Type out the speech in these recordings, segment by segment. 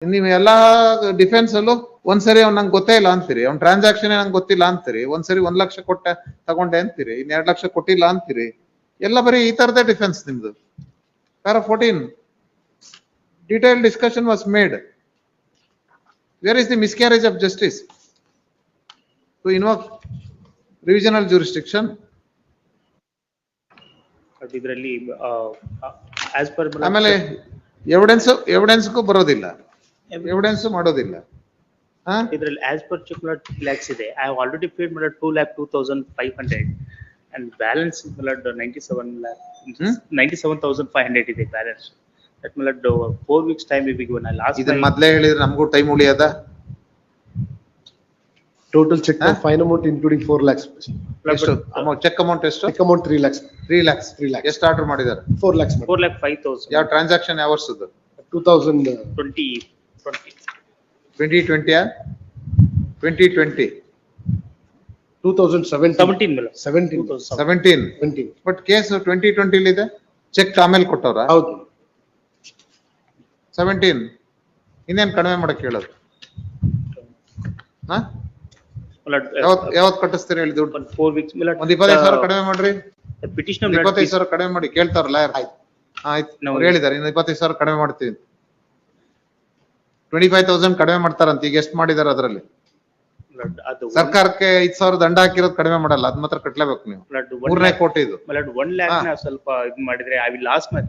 ನೀವು ಎಲ್ಲಾ ಡಿಫೆನ್ಸ್ ಅಲ್ಲೂ ಒಂದ್ಸರಿ ಅವ್ನು ನಂಗೆ ಗೊತ್ತೇ ಇಲ್ಲ ಅಂತೀರಿ, ಅವ್ನ ಟ್ರಾನ್ಸಾಕ್ಷನ್ ನಂಗೆ ಗೊತ್ತಿಲ್ಲ ಅಂತೀರಿ, ಒಂದ್ಸರಿ 1 ಲಕ್ಷ ಕೊಟ್ಟ ತಗೊಂಡೆ ಅಂತೀರಿ, ಇನ್ 2 ಲಕ್ಷ ಕೊಟ್ಟಿಲ್ಲ ಅಂತೀರಿ. ಎಲ್ಲ ಬರೀ ಈ ತರದೇ ಡಿಫೆನ್ಸ್ ನಿಮ್ದು. Para 14, detailed discussion was made. Where is the miscarriage of justice to invoke revisional jurisdiction? ಇದರಲ್ಲಿ ಆಸ್ ಪರ್ ಆಮೇಲೆ ಎವಿಡೆನ್ಸ್ ಬರೋದಿಲ್ಲ, ಎವಿಡೆನ್ಸ್ ಮಾಡೋದಿಲ್ಲ. ಇದರಲ್ಲಿ ಆಸ್ ಪರ್ ಚೆಕ್ 2 lakhs ಇದೆ. I have already paid 2,02,500 and balance 97,500 ಇದೆ balance. That 4 weeks time we given. Last ಇದನ್ನ ಮೊದಲೇ ಹೇಳಿದ್ರೆ ನಮಗೂ ಟೈಮ್ ಉಳಿಯದ. Total check fine amount including 4 lakhs. ಎಷ್ಟು ಚೆಕ್ ಅಮೌಂಟ್ ಎಷ್ಟು? Check amount 3 lakhs. 3 lakhs. ಎಷ್ಟು ಆರ್ಡರ್ ಮಾಡಿದ್ದಾರೆ? 4 lakhs. 4,05,000. ಯಾವ ಟ್ರಾನ್ಸಾಕ್ಷನ್ ಯಾವ ವರ್ಷದ್ದು? 2020. 2020 2020 2017 ಮೇಡಮ್. 17 ಬಟ್ ಕೇಸ್ 2020 ಇದೆ. ಚೆಕ್ ಆಮೇಲೆ ಕೊಟ್ಟವ್ರ? ಹೌದು. 17 ಇನ್ನೇನ್ ಕಡಿಮೆ ಮಾಡಕ್ ಹೇಳೋದು? ಯಾವತ್ ಕಟ್ಟಿಸ್ತೀರಿ ಹೇಳಿ ದುಡ್ಡು? 4 weeks. ಒಂದ್ 25,000 ಕಡಿಮೆ ಮಾಡ್ರಿ. ಪಿಟಿಷನರ್ 25,000 ಕಡಿಮೆ ಮಾಡಿ ಕೇಳ್ತಾರಲ್ಲ ಯಾರು? ಆಯ್ತು, ಅವ್ರು ಹೇಳಿದಾರೆ ಇನ್ನು 25,000 ಕಡಿಮೆ ಮಾಡ್ತೀವಿ. 25,000 ಕಡಿಮೆ ಮಾಡ್ತಾರಂತ. ಈಗ ಎಷ್ಟು ಮಾಡಿದಾರೆ ಅದರಲ್ಲಿ? ಸರ್ಕಾರಕ್ಕೆ 5,000 ದಂಡ ಹಾಕಿರೋದು ಕಡಿಮೆ ಮಾಡಲ್ಲ, ಅದ್ ಮಾತ್ರ ಕಟ್ಲೇಬೇಕು ನೀವು. 3ನೇ ಕೋಟಿ ಇದು. 1 lakh ನ ಸ್ವಲ್ಪ ಇದು ಮಾಡಿದ್ರೆ I will last my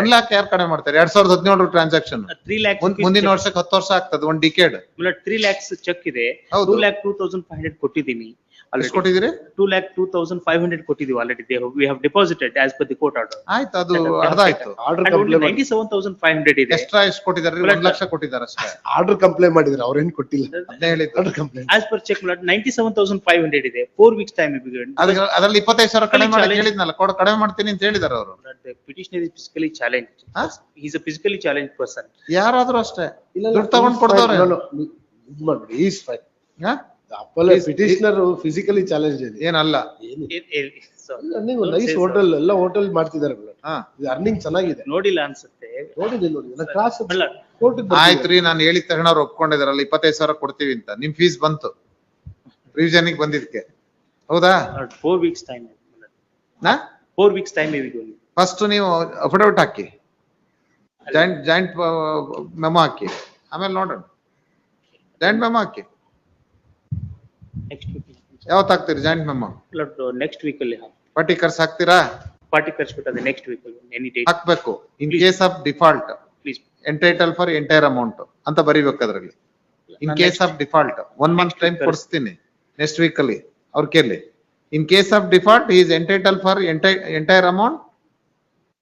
1 lakh ಯಾರು ಕಡಿಮೆ ಮಾಡ್ತಾರೆ? 2017 ಟ್ರಾನ್ಸಾಕ್ಷನ್ 3 lakhs. ಮುಂದಿನ ವರ್ಷಕ್ಕೆ 10 ವರ್ಷ ಆಗ್ತದೆ, 1 ಡಿಕೇಡ್. 3 lakhs ಚೆಕ್ ಇದೆ. ಹೌದು. 2,02,500 ಕೊಟ್ಟಿದ್ದೀನಿ. ಎಷ್ಟು ಕೊಟ್ಟಿದ್ದೀರಿ? 2,02,500 ಕೊಟ್ಟಿದ್ದೀವಿ already. We have deposited as per the court order. ಆಯ್ತು, ಅದು ಅರ್ಧ ಆಯ್ತು. Order And only 97,500 ಇದೆ. ಎಕ್ಸ್ಟ್ರಾ ಎಷ್ಟು ಕೊಟ್ಟಿದ್ದಾರೆ? 1 ಲಕ್ಷ ಕೊಟ್ಟಿದ್ದಾರೆ ಅಷ್ಟೇ. ಆರ್ಡರ್ ಕಂಪ್ಲೇಂಟ್ ಮಾಡಿದ್ರೆ ಅವ್ರೇನ್ ಕೊಟ್ಟಿಲ್ಲ. ಅದೇ ಹೇಳಿದ್ದು. Order complaint as per check 97,500 ಇದೆ. 4 weeks time will be given. ಅದ್ರಲ್ಲಿ 25,000 ಕಡಿಮೆ ಮಾಡಿ ಹೇಳಿದ್ನಲ್ಲ, ಕಡಿಮೆ ಮಾಡ್ತೀನಿ ಅಂತ ಹೇಳಿದಾರೆ ಅವರು. The petitioner is physically challenged. He is a physically challenged person. ಯಾರಾದ್ರೂ ಅಷ್ಟೇ ದುಡ್ಡು ತಗೊಂಡ್ ಕೊಡ್ದವ್ರೆ. ಇದು ಮಾಡ್ಬಿಡಿ, is fine. Petitioner physically challenge ಇದೆ, ಏನಲ್ಲ. ನೀವು ನೈಸ್ ಹೋಟೆಲ್ ಎಲ್ಲ ಹೋಟೆಲ್ ಮಾಡ್ತಿದ್ದಾರೆ. ಅರ್ನಿಂಗ್ ಚೆನ್ನಾಗಿದೆ. ನೋಡಿಲ್ಲ ಅನ್ಸುತ್ತೆ. ನೋಡಿದ್ದೀನಿ ಕ್ಲಾಸ್. ಆಯ್ತ್ರಿ, ನಾನು ಹೇಳಿದ ತಕ್ಷಣ ಅವ್ರು ಒಪ್ಕೊಂಡಿದಾರಲ್ಲ 25,000 ಕೊಡ್ತೀವಿ ಅಂತ. ನಿಮ್ ಫೀಸ್ ಬಂತು ರಿವಿಷನ್ ಬಂದಿದ್ಕೆ, ಹೌದಾ? 4 weeks time. 4 weeks time we will go. First ನೀವು ಅಫಿಡವಿಟ್ ಹಾಕಿ, ಜಾಯಿಂಟ್ ಮೆಮೊ ಹಾಕಿ, ಆಮೇಲೆ ನೋಡೋಣ. ಜಾಯಿಂಟ್ ಮೆಮೊ ಹಾಕಿ. Next week. ಯಾವತ್ತು ಹಾಕ್ತೀರಿ ಜಾಯಿಂಟ್ ಮೆಮೊ? Next week ಅಲ್ಲಿ ಪರ್ಟಿಕರ್ಸ್ ಹಾಕ್ತೀರಾ? ಪಾರ್ಟಿ ಕರ್ಸ್ಬಿಟ್ಟದೆ next week ಎನಿ ಡೇಟ್ ಹಾಕ್ಬೇಕು. In case of default please entitle for entire amount ಅಂತ ಬರಿಬೇಕು ಅದ್ರಲ್ಲಿ. In case of default 1 month time ಕೊಡಿಸ್ತೀನಿ ನೆಕ್ಸ್ಟ್ ವೀಕ್ ಅಲ್ಲಿ ಅವ್ರ ಕೇಳಿ. In case of default he is entitled for entire amount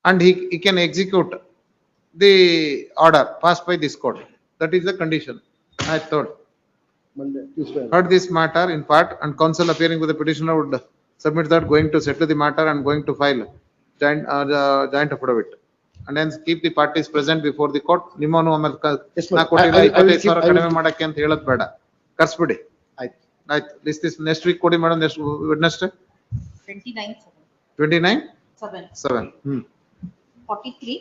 and he can execute the order passed by this court. That is the condition. I thought heard this matter in part, and counsel appearing with the petitioner would submit that going to settle the matter and going to file joint affidavit, and hence keep the parties present before the court. ನಿಮ್ಮನು ಆಮೇಲೆ ನಾ ಕೊಟ್ಟಿಲ್ಲ 25,000 ಕಡಿಮೆ ಮಾಡಕ್ಕೆ ಅಂತ ಹೇಳೋದು ಬೇಡ, ಕರ್ಸ್ಬಿಡಿ. ಆಯ್ತು, list next week ಕೊಡಿ ಮೇಡಮ್. Next Wednesday 29 7 43